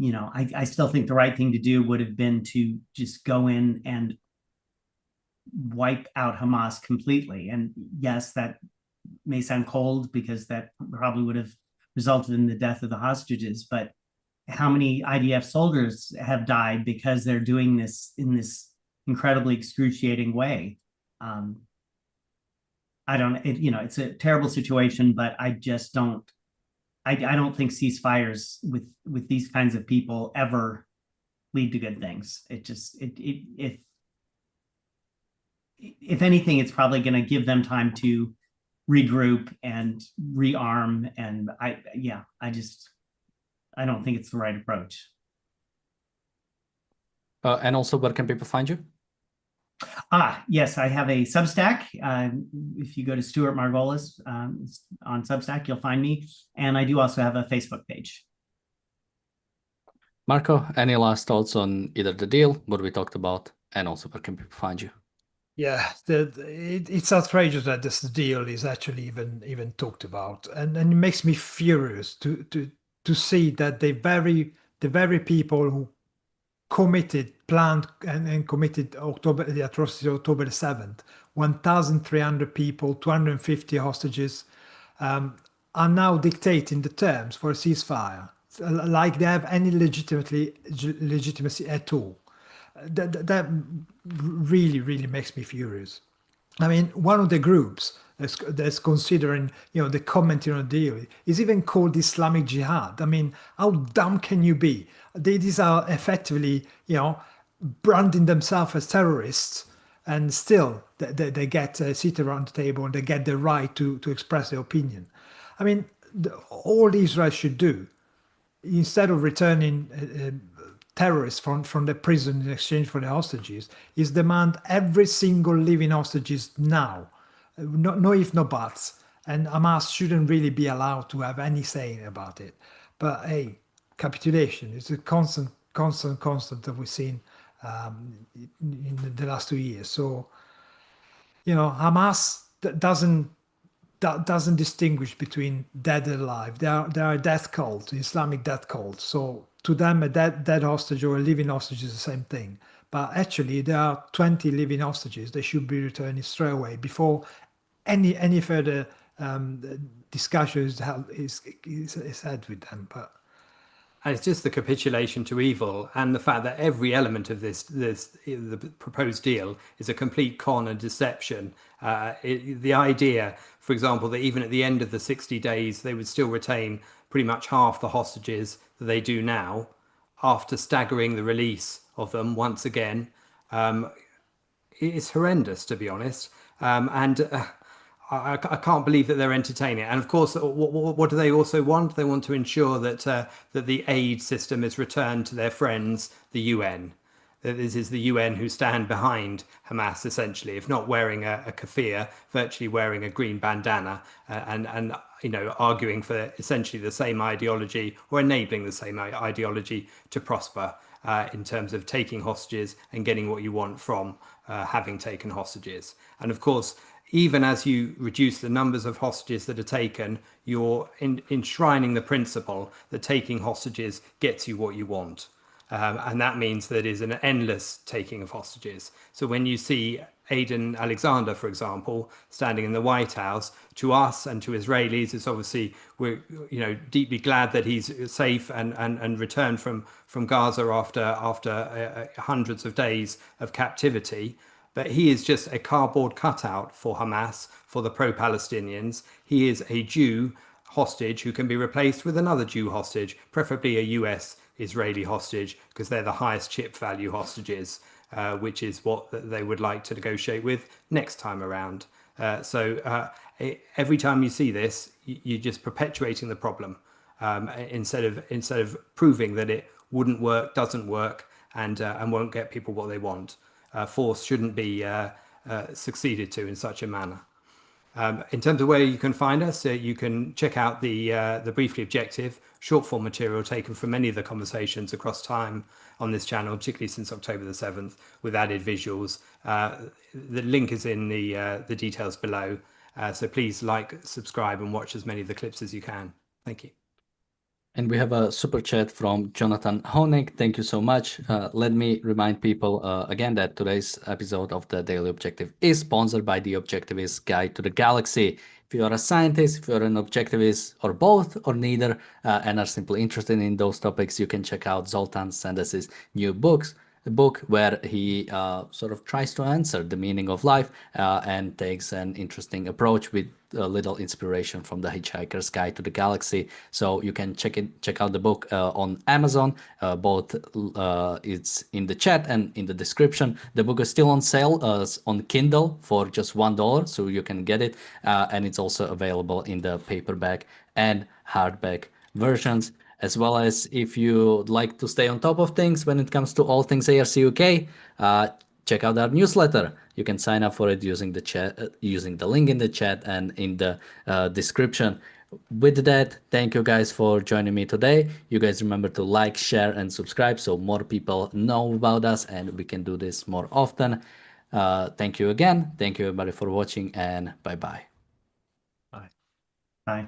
[SPEAKER 4] I still think the right thing to do would have been to just go in and wipe out Hamas completely. And yes, that may sound cold because that probably would have resulted in the death of the hostages, but how many IDF soldiers have died because they're doing this in this incredibly excruciating way? It's a terrible situation, but I just don't. I don't think ceasefires with these kinds of people ever lead to good things. If anything, it's probably going to give them time to regroup and rearm. And I don't think it's the right approach.
[SPEAKER 1] And also, where can people find you?
[SPEAKER 4] Yes, I have a Substack. If you go to Stuart Margolis on Substack, you'll find me. And I do also have a Facebook page.
[SPEAKER 1] Marco, any last thoughts on either the deal, what we talked about, and also where can people find you?
[SPEAKER 2] Yeah, it's outrageous that this deal is actually even talked about, and it makes me furious to see that the very people who planned and committed the atrocity of October the 7th, 1,300 people, 250 hostages, are now dictating the terms for a ceasefire, like they have any legitimacy at all. That really makes me furious. I mean, one of the groups that's considering, the commenting on the deal is even called Islamic Jihad. I mean, how dumb can you be? These are effectively, branding themselves as terrorists, and still they get seated around the table and they get the right to express their opinion. I mean, all Israel should do, instead of returning terrorists from the prison in exchange for the hostages, is demand every single living hostages now. No if, no buts. And Hamas shouldn't really be allowed to have any say about it. But hey, capitulation is a constant that we've seen in the last 2 years. So, Hamas doesn't distinguish between dead and alive. They are a death cult, Islamic death cult. So to them, a dead hostage or a living hostage is the same thing. But actually, there are 20 living hostages. They should be returned straight away before any further discussion is had with them. But
[SPEAKER 3] and it's just the capitulation to evil, and the fact that every element of the proposed deal is a complete con and deception. The idea, for example, that even at the end of the 60 days, they would still retain pretty much half the hostages that they do now, after staggering the release of them once again. It's horrendous, to be honest. I can't believe that they're entertaining it. And of course, what do they also want? They want to ensure that that the aid system is returned to their friends, the UN. That this is the UN who stand behind Hamas, essentially, if not wearing a keffiyeh, virtually wearing a green bandana, and you know, arguing for essentially the same ideology or enabling the same ideology to prosper in terms of taking hostages and getting what you want from having taken hostages. And of course, even as you reduce the numbers of hostages that are taken, you're enshrining the principle that taking hostages gets you what you want. And that means that it is an endless taking of hostages. So when you see Aiden Alexander, for example, standing in the White House, to us and to Israelis, it's obviously, we're deeply glad that he's safe and returned from Gaza after hundreds of days of captivity. But he is just a cardboard cutout for Hamas, for the pro-Palestinians. He is a Jew hostage who can be replaced with another Jew hostage, preferably a US Israeli hostage, because they're the highest chip value hostages, which is what they would like to negotiate with next time around. Every time you see this, you're just perpetuating the problem instead of proving that it wouldn't work, doesn't work, and won't get people what they want. Force shouldn't be succeeded to in such a manner. In terms of where you can find us, you can check out the Briefly Objective short form material taken from many of the conversations across time on this channel, particularly since October the 7th, with added visuals. The link is in the details below. So please like, subscribe, and watch as many of the clips as you can. Thank you.
[SPEAKER 1] And we have a super chat from Jonathan Honig. Thank you so much. Let me remind people again that today's episode of the Daily Objective is sponsored by the Objectivist Guide to the Galaxy. If you are a scientist, if you're an objectivist, or both, or neither, and are simply interested in those topics, you can check out Zoltan Sanders' new book where he sort of tries to answer the meaning of life and takes an interesting approach with a little inspiration from the Hitchhiker's Guide to the Galaxy. So you can check out the book on Amazon. Both it's in the chat and in the description. The book is still on sale on Kindle for just $1, so you can get it, and it's also available in the paperback and hardback versions. As well as if you'd like to stay on top of things when it comes to all things ARCUK, check out our newsletter. You can sign up for it using the chat, using the link in the chat and in the description. With that, thank you guys for joining me today. You guys remember to like, share, and subscribe so more people know about us and we can do this more often. Thank you again. Thank you everybody for watching, and bye-bye.
[SPEAKER 2] Bye.
[SPEAKER 4] Bye.